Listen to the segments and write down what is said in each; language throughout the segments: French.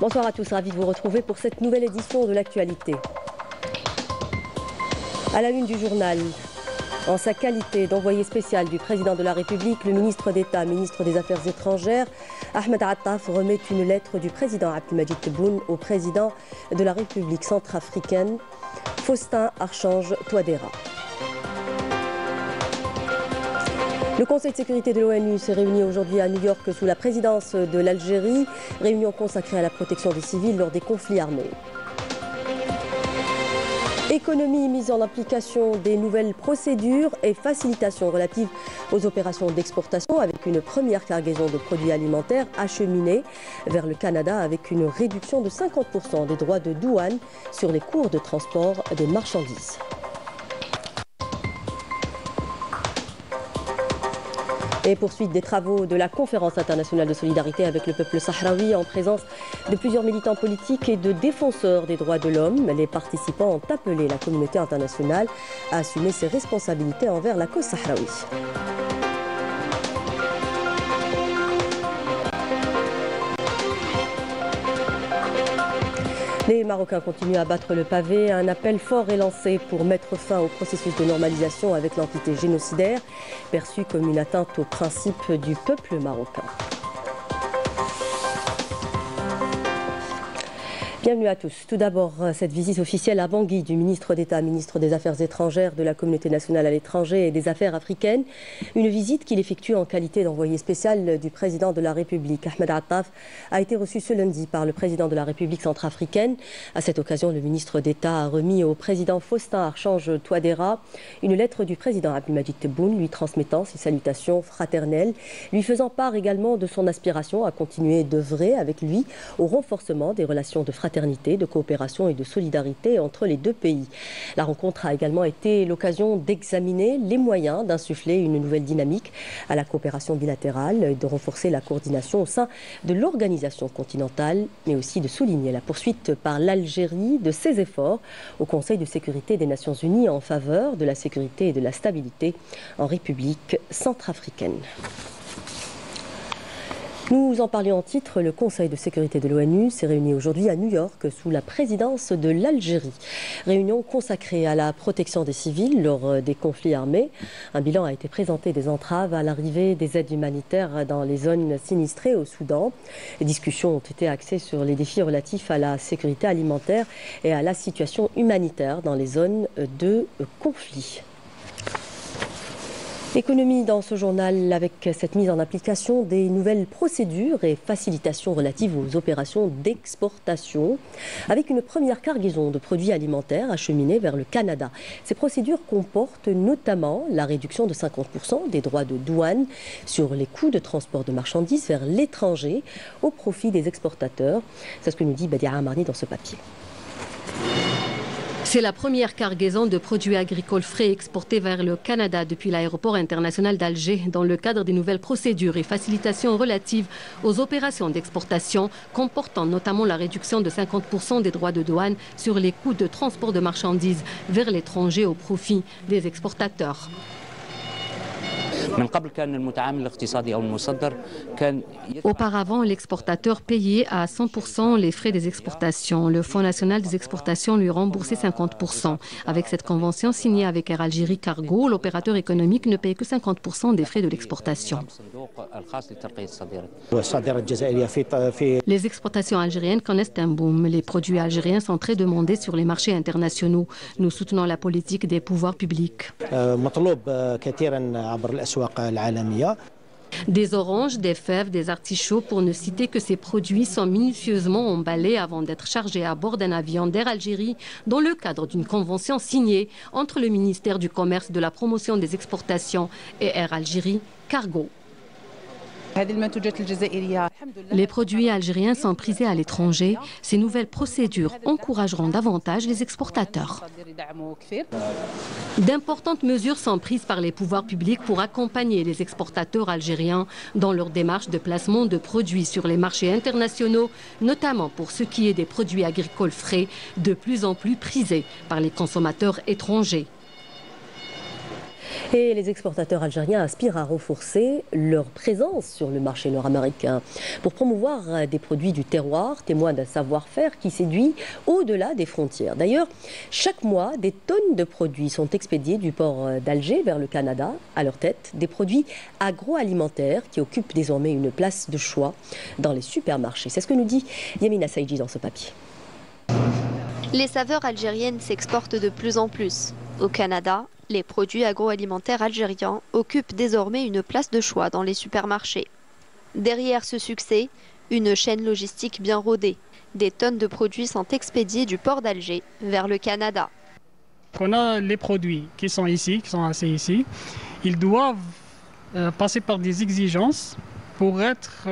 Bonsoir à tous, ravi de vous retrouver pour cette nouvelle édition de l'actualité. À la une du journal, en sa qualité d'envoyé spécial du président de la République, le ministre d'État, ministre des Affaires étrangères, Ahmed Attaf, remet une lettre du président Abdelmadjid Tebboune au président de la République centrafricaine, Faustin Archange Touadéra. Le Conseil de sécurité de l'ONU s'est réuni aujourd'hui à New York sous la présidence de l'Algérie, réunion consacrée à la protection des civils lors des conflits armés. Économie, mise en application des nouvelles procédures et facilitation relatives aux opérations d'exportation avec une première cargaison de produits alimentaires acheminée vers le Canada avec une réduction de 50% des droits de douane sur les cours de transport des marchandises. Et poursuite des travaux de la conférence internationale de solidarité avec le peuple sahraoui en présence de plusieurs militants politiques et de défenseurs des droits de l'homme. Les participants ont appelé la communauté internationale à assumer ses responsabilités envers la cause sahraoui. Les Marocains continuent à battre le pavé. Un appel fort est lancé pour mettre fin au processus de normalisation avec l'entité génocidaire, perçue comme une atteinte aux principes du peuple marocain. Bienvenue à tous. Tout d'abord, cette visite officielle à Bangui du ministre d'État, ministre des Affaires étrangères, de la communauté nationale à l'étranger et des Affaires africaines. Une visite qu'il effectue en qualité d'envoyé spécial du président de la République. Ahmed Attaf a été reçu ce lundi par le président de la République centrafricaine. À cette occasion, le ministre d'État a remis au président Faustin Archange Touadéra une lettre du président Abdelmadjid Tebboune lui transmettant ses salutations fraternelles, lui faisant part également de son aspiration à continuer d'œuvrer avec lui au renforcement des relations de fraternité, de coopération et de solidarité entre les deux pays. La rencontre a également été l'occasion d'examiner les moyens d'insuffler une nouvelle dynamique à la coopération bilatérale et de renforcer la coordination au sein de l'organisation continentale, mais aussi de souligner la poursuite par l'Algérie de ses efforts au Conseil de sécurité des Nations Unies en faveur de la sécurité et de la stabilité en République centrafricaine. Nous en parlions en titre, le Conseil de sécurité de l'ONU s'est réuni aujourd'hui à New York sous la présidence de l'Algérie. Réunion consacrée à la protection des civils lors des conflits armés. Un bilan a été présenté des entraves à l'arrivée des aides humanitaires dans les zones sinistrées au Soudan. Les discussions ont été axées sur les défis relatifs à la sécurité alimentaire et à la situation humanitaire dans les zones de conflit. Économie dans ce journal avec cette mise en application des nouvelles procédures et facilitations relatives aux opérations d'exportation avec une première cargaison de produits alimentaires acheminés vers le Canada. Ces procédures comportent notamment la réduction de 50% des droits de douane sur les coûts de transport de marchandises vers l'étranger au profit des exportateurs. C'est ce que nous dit Badia Amarni dans ce papier. C'est la première cargaison de produits agricoles frais exportés vers le Canada depuis l'aéroport international d'Alger dans le cadre des nouvelles procédures et facilitations relatives aux opérations d'exportation comportant notamment la réduction de 50% des droits de douane sur les coûts de transport de marchandises vers l'étranger au profit des exportateurs. Auparavant, l'exportateur payait à 100% les frais des exportations. Le Fonds national des exportations lui remboursait 50%. Avec cette convention signée avec Air Algérie Cargo, l'opérateur économique ne paye que 50% des frais de l'exportation. Les exportations algériennes connaissent un boom. Les produits algériens sont très demandés sur les marchés internationaux. Nous soutenons la politique des pouvoirs publics. Des oranges, des fèves, des artichauts, pour ne citer que ces produits, sont minutieusement emballés avant d'être chargés à bord d'un avion d'Air Algérie dans le cadre d'une convention signée entre le ministère du Commerce, de la Promotion des Exportations et Air Algérie Cargo. Les produits algériens sont prisés à l'étranger. Ces nouvelles procédures encourageront davantage les exportateurs. D'importantes mesures sont prises par les pouvoirs publics pour accompagner les exportateurs algériens dans leur démarche de placement de produits sur les marchés internationaux, notamment pour ce qui est des produits agricoles frais, de plus en plus prisés par les consommateurs étrangers. Et les exportateurs algériens aspirent à renforcer leur présence sur le marché nord-américain pour promouvoir des produits du terroir, témoin d'un savoir-faire qui séduit au-delà des frontières. D'ailleurs, chaque mois, des tonnes de produits sont expédiés du port d'Alger vers le Canada. À leur tête, des produits agroalimentaires qui occupent désormais une place de choix dans les supermarchés. C'est ce que nous dit Yamina Saïdji dans ce papier. Les saveurs algériennes s'exportent de plus en plus. Au Canada, les produits agroalimentaires algériens occupent désormais une place de choix dans les supermarchés. Derrière ce succès, une chaîne logistique bien rodée. Des tonnes de produits sont expédiés du port d'Alger vers le Canada. On a les produits qui sont ici, qui sont assez ici. Ils doivent passer par des exigences pour être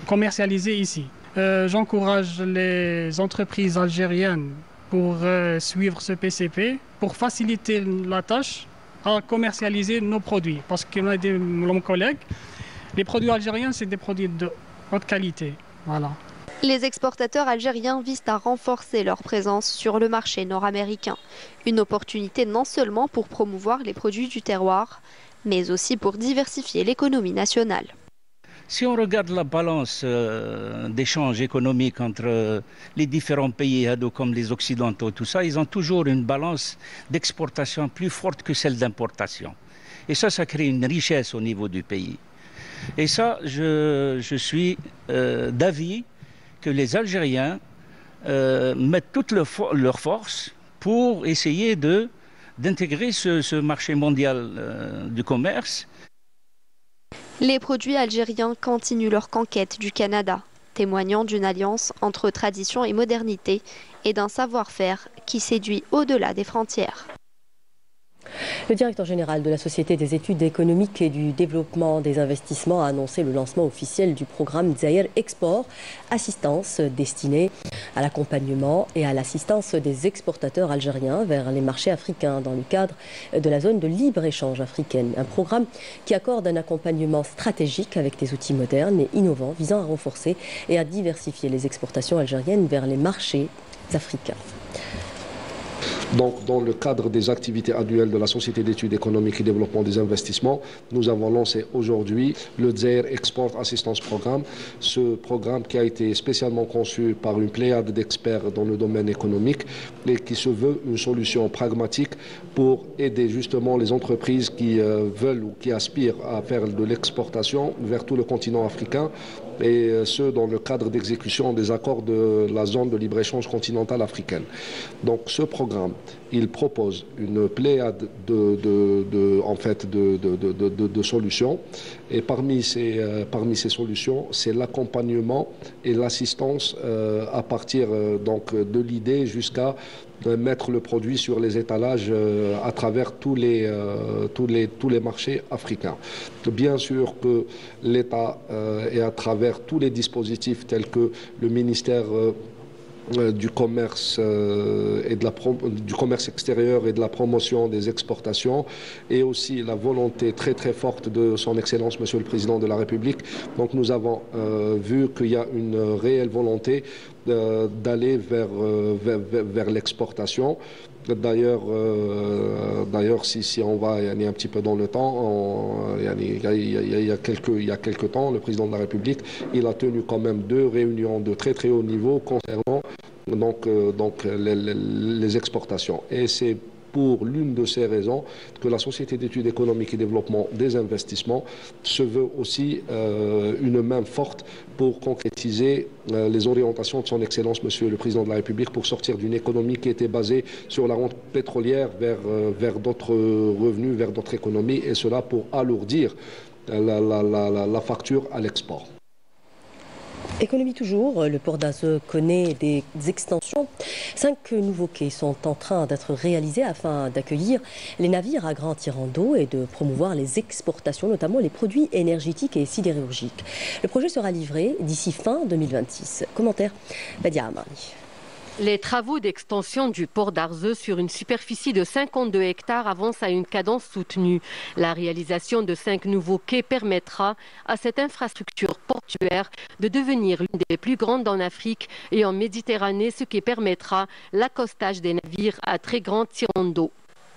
commercialisés ici. J'encourage les entreprises algériennes pour suivre ce PCP, pour faciliter la tâche à commercialiser nos produits. Parce que mon collègue, les produits algériens, c'est des produits de haute qualité. Voilà. Les exportateurs algériens visent à renforcer leur présence sur le marché nord-américain. Une opportunité non seulement pour promouvoir les produits du terroir, mais aussi pour diversifier l'économie nationale. Si on regarde la balance d'échange économique entre les différents pays, comme les Occidentaux, tout ça, ils ont toujours une balance d'exportation plus forte que celle d'importation. Et ça crée une richesse au niveau du pays. Et ça, je suis d'avis que les Algériens mettent toutes leurs forces pour essayer d'intégrer ce marché mondial du commerce. Les produits algériens continuent leur conquête du Canada, témoignant d'une alliance entre tradition et modernité et d'un savoir-faire qui séduit au-delà des frontières. Le directeur général de la Société des études économiques et du développement des investissements a annoncé le lancement officiel du programme Zaïre Export, assistance destinée à l'accompagnement et à l'assistance des exportateurs algériens vers les marchés africains dans le cadre de la zone de libre-échange africaine. Un programme qui accorde un accompagnement stratégique avec des outils modernes et innovants visant à renforcer et à diversifier les exportations algériennes vers les marchés africains. Donc, dans le cadre des activités annuelles de la Société d'études économiques et développement des investissements, nous avons lancé aujourd'hui le Zaïre Export Assistance Programme. Ce programme qui a été spécialement conçu par une pléiade d'experts dans le domaine économique et qui se veut une solution pragmatique pour aider justement les entreprises qui veulent ou qui aspirent à faire de l'exportation vers tout le continent africain, et ce dans le cadre d'exécution des accords de la zone de libre-échange continentale africaine. Donc ce programme, il propose une pléiade de solutions, et parmi ces solutions, c'est l'accompagnement et l'assistance à partir donc de l'idée jusqu'à mettre le produit sur les étalages à travers tous les marchés africains. Bien sûr que l'État et à travers tous les dispositifs tels que le ministère du commerce du commerce extérieur et de la promotion des exportations, et aussi la volonté très très forte de son Excellence Monsieur le Président de la République. Donc nous avons vu qu'il y a une réelle volonté d'aller vers l'exportation. D'ailleurs, si on va un petit peu dans le temps, il y a quelques temps, le président de la République, il a tenu quand même 2 réunions de très très haut niveau concernant les exportations. Et c'est pour l'une de ces raisons que la Société d'études économiques et développement des investissements se veut aussi une main forte pour concrétiser les orientations de son Excellence Monsieur le Président de la République pour sortir d'une économie qui était basée sur la rente pétrolière vers d'autres revenus, vers d'autres économies, et cela pour alourdir la facture à l'export. Économie toujours, le port d'Azeu connaît des extensions. 5 nouveaux quais sont en train d'être réalisés afin d'accueillir les navires à grand tirant d'eau et de promouvoir les exportations, notamment les produits énergétiques et sidérurgiques. Le projet sera livré d'ici fin 2026. Commentaire, Badia Amari. Les travaux d'extension du port d'Arzeu sur une superficie de 52 hectares avancent à une cadence soutenue. La réalisation de 5 nouveaux quais permettra à cette infrastructure portuaire de devenir l'une des plus grandes en Afrique et en Méditerranée, ce qui permettra l'accostage des navires à très grand tirant d'eau.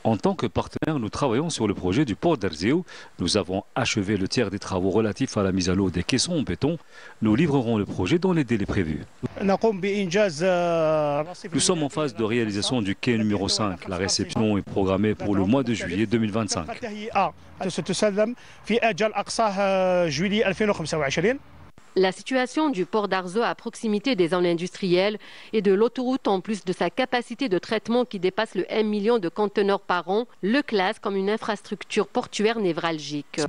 En tant que partenaire, nous travaillons sur le projet du port d'Arzéo. Nous avons achevé le tiers des travaux relatifs à la mise à l'eau des caissons en béton. Nous livrerons le projet dans les délais prévus. Nous sommes en phase de réalisation du quai numéro 5. La réception est programmée pour le mois de juillet 2025. La situation du port d'Arzéo à proximité des zones industrielles et de l'autoroute, en plus de sa capacité de traitement qui dépasse le 1 million de conteneurs par an, le classe comme une infrastructure portuaire névralgique. Le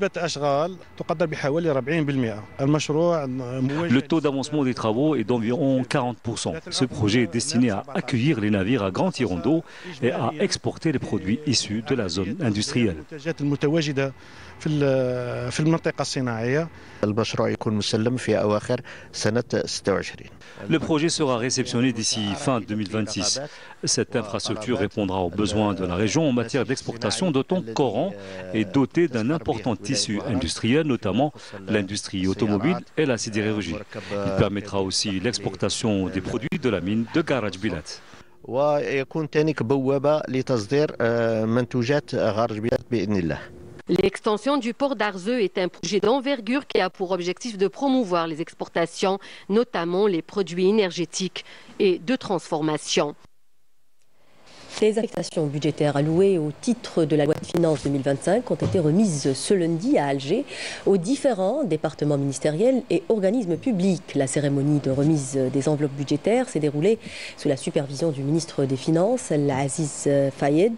taux d'avancement des travaux est d'environ 40%. Ce projet est destiné à accueillir les navires à grand tirant d'eau et à exporter les produits issus de la zone industrielle. Le projet sera réceptionné d'ici fin 2026. Cette infrastructure répondra aux besoins de la région en matière d'exportation, d'autant qu'Oran est doté d'un important tissu industriel, notamment l'industrie automobile et la sidérurgie. Il permettra aussi l'exportation des produits de la mine de Garaj Bilat. L'extension du port d'Arzéo est un projet d'envergure qui a pour objectif de promouvoir les exportations, notamment les produits énergétiques et de transformation. Les affectations budgétaires allouées au titre de la loi de finances 2025 ont été remises ce lundi à Alger aux différents départements ministériels et organismes publics. La cérémonie de remise des enveloppes budgétaires s'est déroulée sous la supervision du ministre des Finances, Aziz Fayed.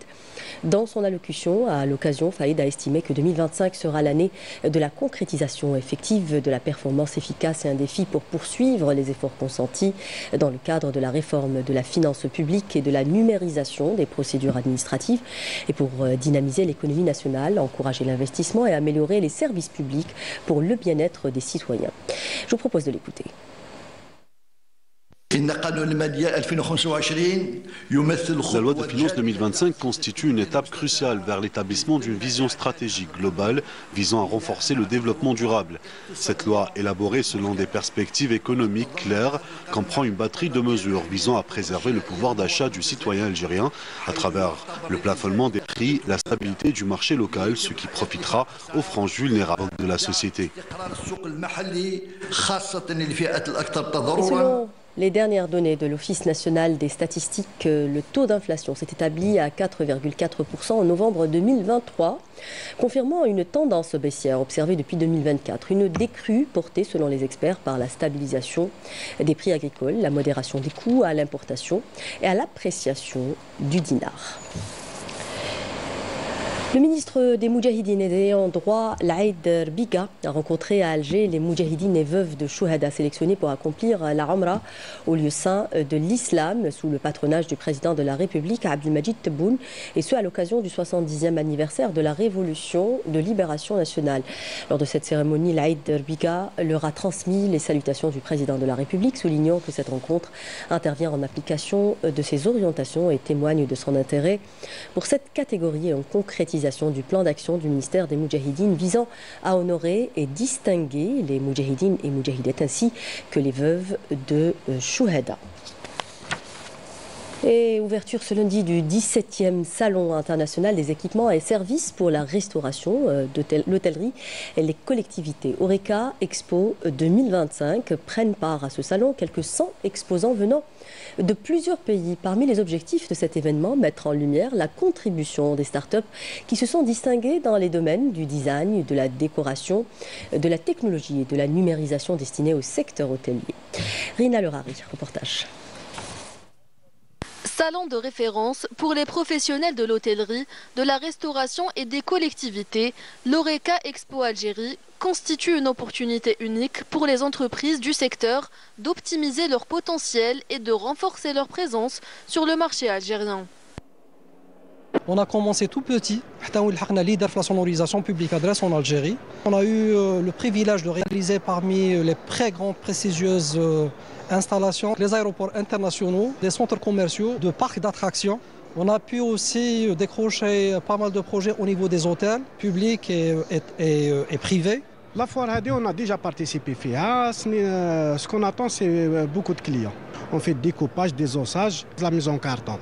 Dans son allocution, à l'occasion, Fayed a estimé que 2025 sera l'année de la concrétisation effective de la performance efficace et un défi pour poursuivre les efforts consentis dans le cadre de la réforme de la finance publique et de la numérisation des procédures administratives et pour dynamiser l'économie nationale, encourager l'investissement et améliorer les services publics pour le bien-être des citoyens. Je vous propose de l'écouter. La loi de finances 2025 constitue une étape cruciale vers l'établissement d'une vision stratégique globale visant à renforcer le développement durable. Cette loi, élaborée selon des perspectives économiques claires, comprend une batterie de mesures visant à préserver le pouvoir d'achat du citoyen algérien à travers le plafonnement des prix, la stabilité du marché local, ce qui profitera aux franges vulnérables de la société. Les dernières données de l'Office national des statistiques, le taux d'inflation s'est établi à 4,4% en novembre 2023, confirmant une tendance baissière observée depuis 2024. Une décrue portée, selon les experts, par la stabilisation des prix agricoles, la modération des coûts à l'importation et à l'appréciation du dinar. Le ministre des Moudjahidines et des ayants droit, Laïd Biga, a rencontré à Alger les Moudjahidines et veuves de Chouhada sélectionnés pour accomplir la Umrah au lieu saint de l'islam sous le patronage du président de la République, Abdelmadjid Tebboune, et ce à l'occasion du 70e anniversaire de la Révolution de libération nationale. Lors de cette cérémonie, Laïd Biga leur a transmis les salutations du président de la République, soulignant que cette rencontre intervient en application de ses orientations et témoigne de son intérêt pour cette catégorie et en concrétisation du plan d'action du ministère des Moudjahidines visant à honorer et distinguer les Moudjahidines et Moudjahidettes ainsi que les veuves de Chouhada. Et ouverture ce lundi du 17e Salon international des équipements et services pour la restauration de l'hôtellerie et les collectivités. Horeca Expo 2025 prennent part à ce salon quelques 100 exposants venant de plusieurs pays. Parmi les objectifs de cet événement, mettre en lumière la contribution des startups qui se sont distinguées dans les domaines du design, de la décoration, de la technologie et de la numérisation destinée au secteur hôtelier. Rina Lerari, reportage. Salon de référence pour les professionnels de l'hôtellerie, de la restauration et des collectivités, l'Horeca Expo Algérie constitue une opportunité unique pour les entreprises du secteur d'optimiser leur potentiel et de renforcer leur présence sur le marché algérien. On a commencé tout petit, on a leader de la sonorisation publique adresse en Algérie. On a eu le privilège de réaliser parmi les très grandes prestigieuses installations, les aéroports internationaux, des centres commerciaux, de parcs d'attractions. On a pu aussi décrocher pas mal de projets au niveau des hôtels, publics et privés. La foire HD, on a déjà participé. Ce qu'on attend, c'est beaucoup de clients. On fait le découpage, des ossages, de la mise en carton.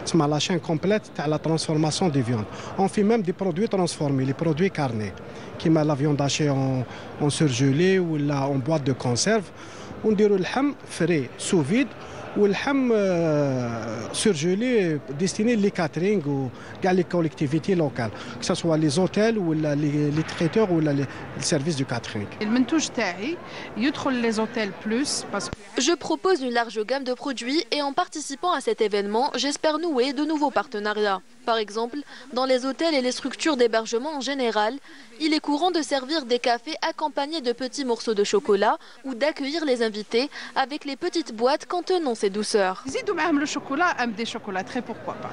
c'est la chaîne complète de la transformation des viandes. On fait même des produits transformés, les produits carnés, qui met la viande hachée en surgelé ou là, en boîte de conserve. On dit le ham frais, sous vide, ou le ham surgelé destiné les catering ou les collectivités locales, que ce soit les hôtels ou les traiteurs ou les services du catering. Je propose une large gamme de produits et en participant à cet événement, j'espère nouer de nouveaux partenariats. Par exemple, dans les hôtels et les structures d'hébergement en général, il est courant de servir des cafés accompagnés de petits morceaux de chocolat ou d'accueillir les invités avec les petites boîtes contenant ces douceurs. Le chocolat, des chocolats, très pourquoi pas.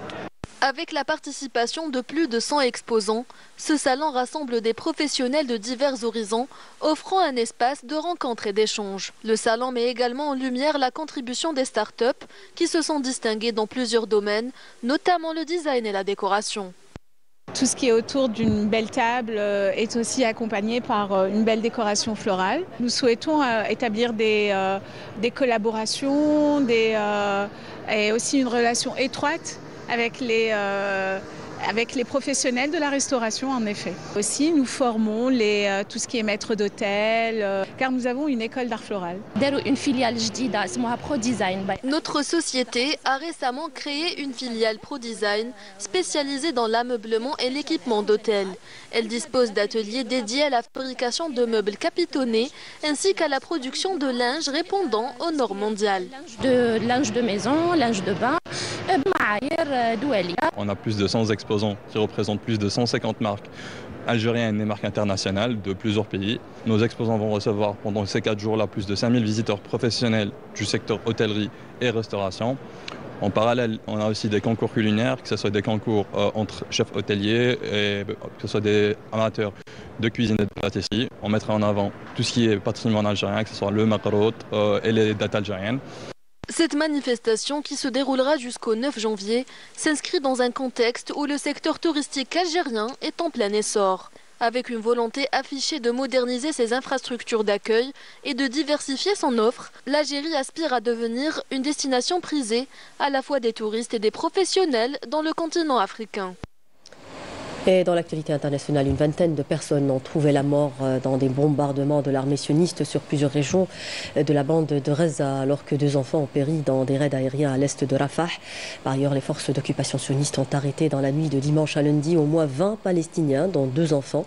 Avec la participation de plus de 100 exposants, ce salon rassemble des professionnels de divers horizons, offrant un espace de rencontres et d'échanges. Le salon met également en lumière la contribution des start-up qui se sont distinguées dans plusieurs domaines, notamment le design et la décoration. Tout ce qui est autour d'une belle table est aussi accompagné par une belle décoration florale. Nous souhaitons établir des collaborations et aussi une relation étroite avec les professionnels de la restauration, en effet. Aussi, nous formons tout ce qui est maître d'hôtel, car nous avons une école d'art floral. Notre société a récemment créé une filiale ProDesign spécialisée dans l'ameublement et l'équipement d'hôtel. Elle dispose d'ateliers dédiés à la fabrication de meubles capitonnés ainsi qu'à la production de linge répondant aux normes mondiales. De linge de maison, linge de bain. On a plus de 100 exposants qui représentent plus de 150 marques algériennes et marques internationales de plusieurs pays. Nos exposants vont recevoir pendant ces 4 jours-là plus de 5000 visiteurs professionnels du secteur hôtellerie et restauration. En parallèle, on a aussi des concours culinaires, que ce soit des concours entre chefs hôteliers et que ce soit des amateurs de cuisine et de pâtisserie. On mettra en avant tout ce qui est patrimoine algérien, que ce soit le macarotte et les dates algériennes. Cette manifestation, qui se déroulera jusqu'au 9 janvier, s'inscrit dans un contexte où le secteur touristique algérien est en plein essor. Avec une volonté affichée de moderniser ses infrastructures d'accueil et de diversifier son offre, l'Algérie aspire à devenir une destination prisée à la fois des touristes et des professionnels dans le continent africain. Et dans l'actualité internationale, une vingtaine de personnes ont trouvé la mort dans des bombardements de l'armée sioniste sur plusieurs régions de la bande de Reza, alors que 2 enfants ont péri dans des raids aériens à l'est de Rafah. Par ailleurs, les forces d'occupation sionistes ont arrêté dans la nuit de dimanche à lundi au moins 20 Palestiniens, dont 2 enfants,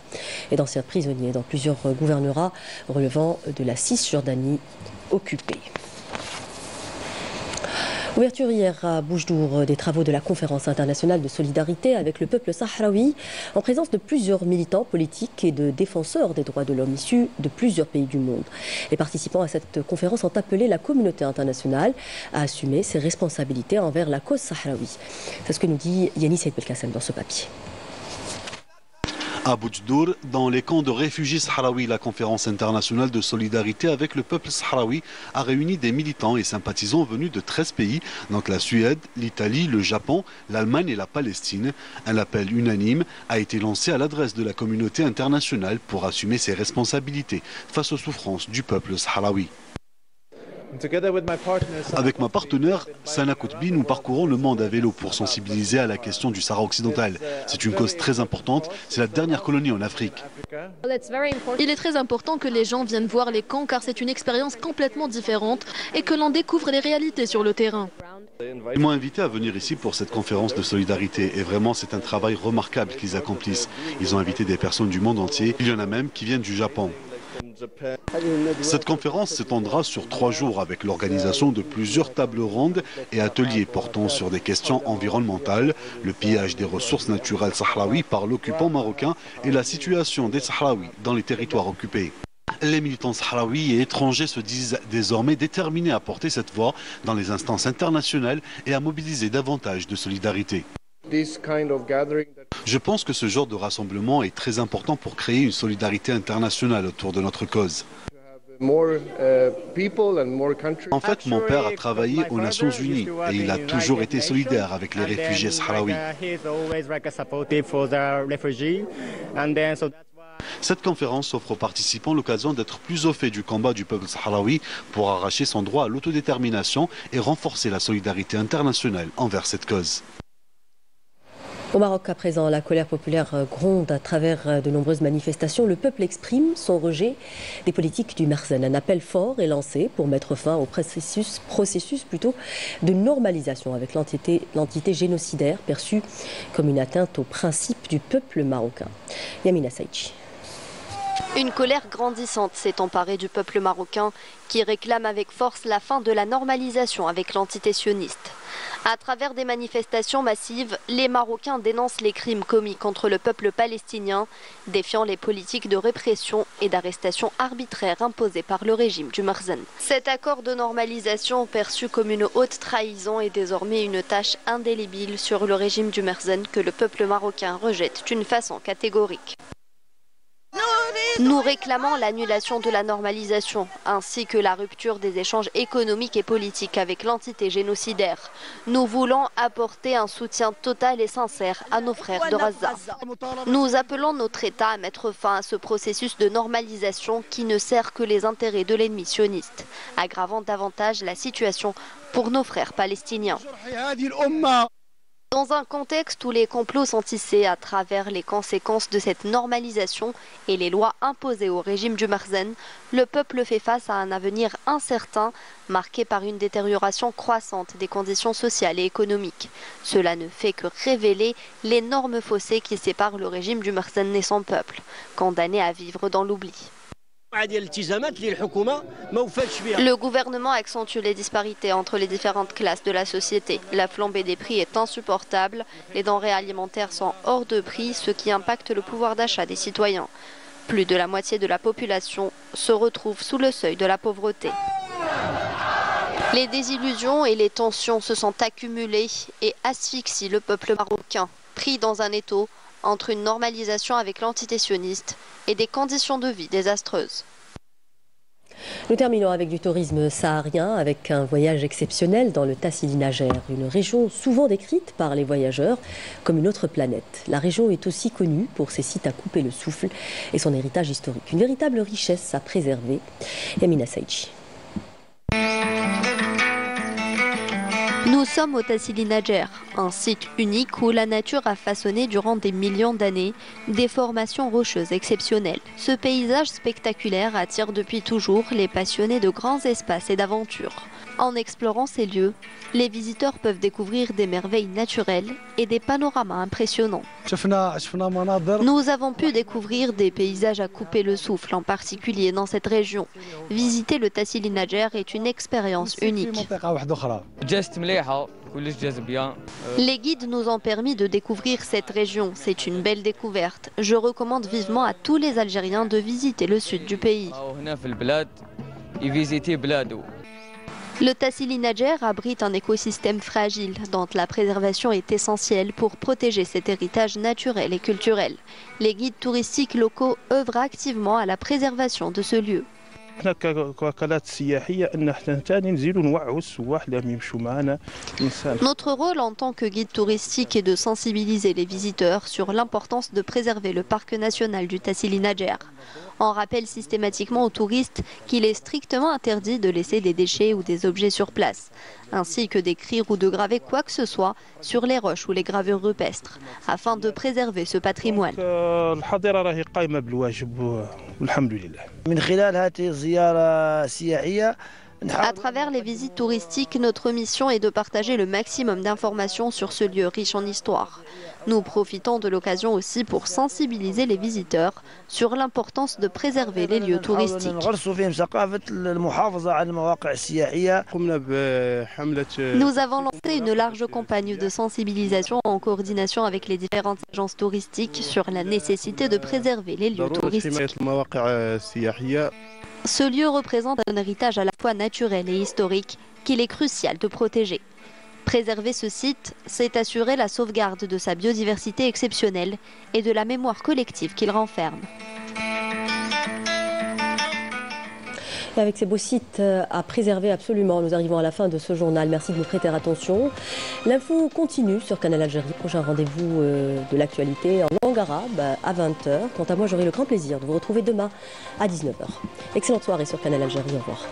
et d'anciens prisonniers dans plusieurs gouvernorats relevant de la Cisjordanie occupée. Ouverture hier à Boujdour des travaux de la conférence internationale de solidarité avec le peuple sahraoui en présence de plusieurs militants politiques et de défenseurs des droits de l'homme issus de plusieurs pays du monde. Les participants à cette conférence ont appelé la communauté internationale à assumer ses responsabilités envers la cause sahraoui. C'est ce que nous dit Yannis Saïd Belkacem dans ce papier. À Boujdour, dans les camps de réfugiés sahraouis, la conférence internationale de solidarité avec le peuple sahraoui a réuni des militants et sympathisants venus de 13 pays, donc la Suède, l'Italie, le Japon, l'Allemagne et la Palestine. Un appel unanime a été lancé à l'adresse de la communauté internationale pour assumer ses responsabilités face aux souffrances du peuple sahraoui. Avec ma partenaire, Sana Koutbi, nous parcourons le monde à vélo pour sensibiliser à la question du Sahara occidental. C'est une cause très importante, c'est la dernière colonie en Afrique. Il est très important que les gens viennent voir les camps car c'est une expérience complètement différente et que l'on découvre les réalités sur le terrain. Ils m'ont invité à venir ici pour cette conférence de solidarité et vraiment c'est un travail remarquable qu'ils accomplissent. Ils ont invité des personnes du monde entier, il y en a même qui viennent du Japon. Cette conférence s'étendra sur 3 jours avec l'organisation de plusieurs tables rondes et ateliers portant sur des questions environnementales, le pillage des ressources naturelles sahraouis par l'occupant marocain et la situation des Sahraouis dans les territoires occupés. Les militants sahraouis et étrangers se disent désormais déterminés à porter cette voix dans les instances internationales et à mobiliser davantage de solidarité. Je pense que ce genre de rassemblement est très important pour créer une solidarité internationale autour de notre cause. En fait, mon père a travaillé aux Nations Unies et il a toujours été solidaire avec les réfugiés sahraouis. Cette conférence offre aux participants l'occasion d'être plus au fait du combat du peuple sahraoui pour arracher son droit à l'autodétermination et renforcer la solidarité internationale envers cette cause. Au Maroc, à présent, la colère populaire gronde à travers de nombreuses manifestations. Le peuple exprime son rejet des politiques du Merzen. Un appel fort est lancé pour mettre fin au processus de normalisation avec l'entité génocidaire perçue comme une atteinte aux principes du peuple marocain. Yamina Saïchi. Une colère grandissante s'est emparée du peuple marocain qui réclame avec force la fin de la normalisation avec l'entité sioniste. À travers des manifestations massives, les Marocains dénoncent les crimes commis contre le peuple palestinien, défiant les politiques de répression et d'arrestation arbitraire imposées par le régime du Merzen. Cet accord de normalisation, perçu comme une haute trahison, est désormais une tâche indélébile sur le régime du Merzen que le peuple marocain rejette d'une façon catégorique. Nous réclamons l'annulation de la normalisation, ainsi que la rupture des échanges économiques et politiques avec l'entité génocidaire. Nous voulons apporter un soutien total et sincère à nos frères de Gaza. Nous appelons notre État à mettre fin à ce processus de normalisation qui ne sert que les intérêts de l'ennemi sioniste, aggravant davantage la situation pour nos frères palestiniens. Dans un contexte où les complots sont tissés à travers les conséquences de cette normalisation et les lois imposées au régime du Merzen, le peuple fait face à un avenir incertain, marqué par une détérioration croissante des conditions sociales et économiques. Cela ne fait que révéler l'énorme fossé qui sépare le régime du Merzen et son peuple, condamné à vivre dans l'oubli. Le gouvernement accentue les disparités entre les différentes classes de la société. La flambée des prix est insupportable. Les denrées alimentaires sont hors de prix, ce qui impacte le pouvoir d'achat des citoyens. Plus de la moitié de la population se retrouve sous le seuil de la pauvreté. Les désillusions et les tensions se sont accumulées et asphyxient le peuple marocain, pris dans un étau entre une normalisation avec l'entité sioniste et des conditions de vie désastreuses. Nous terminons avec du tourisme saharien, avec un voyage exceptionnel dans le Tassili Najer, une région souvent décrite par les voyageurs comme une autre planète. La région est aussi connue pour ses sites à couper le souffle et son héritage historique. Une véritable richesse à préserver. Yamina Saïchi. Nous sommes au Tassili Najer, un site unique où la nature a façonné durant des millions d'années des formations rocheuses exceptionnelles. Ce paysage spectaculaire attire depuis toujours les passionnés de grands espaces et d'aventures. En explorant ces lieux, les visiteurs peuvent découvrir des merveilles naturelles et des panoramas impressionnants. Nous avons pu découvrir des paysages à couper le souffle, en particulier dans cette région. Visiter le Tassili Najer est une expérience unique. Les guides nous ont permis de découvrir cette région. C'est une belle découverte. Je recommande vivement à tous les Algériens de visiter le sud du pays. Le Tassili Najer abrite un écosystème fragile dont la préservation est essentielle pour protéger cet héritage naturel et culturel. Les guides touristiques locaux œuvrent activement à la préservation de ce lieu. Notre rôle en tant que guide touristique est de sensibiliser les visiteurs sur l'importance de préserver le parc national du Tassili Najer. On rappelle systématiquement aux touristes qu'il est strictement interdit de laisser des déchets ou des objets sur place, ainsi que d'écrire ou de graver quoi que ce soit sur les roches ou les gravures rupestres, afin de préserver ce patrimoine. À travers les visites touristiques, notre mission est de partager le maximum d'informations sur ce lieu riche en histoire. Nous profitons de l'occasion aussi pour sensibiliser les visiteurs sur l'importance de préserver les lieux touristiques. Nous avons lancé une large campagne de sensibilisation en coordination avec les différentes agences touristiques sur la nécessité de préserver les lieux touristiques. Ce lieu représente un héritage à la fois naturel et historique qu'il est crucial de protéger. Préserver ce site, c'est assurer la sauvegarde de sa biodiversité exceptionnelle et de la mémoire collective qu'il renferme. Et avec ces beaux sites à préserver absolument, nous arrivons à la fin de ce journal. Merci de nous prêter attention. L'info continue sur Canal Algérie. Prochain rendez-vous de l'actualité en langue arabe à 20h. Quant à moi, j'aurai le grand plaisir de vous retrouver demain à 19h. Excellente soirée sur Canal Algérie. Au revoir.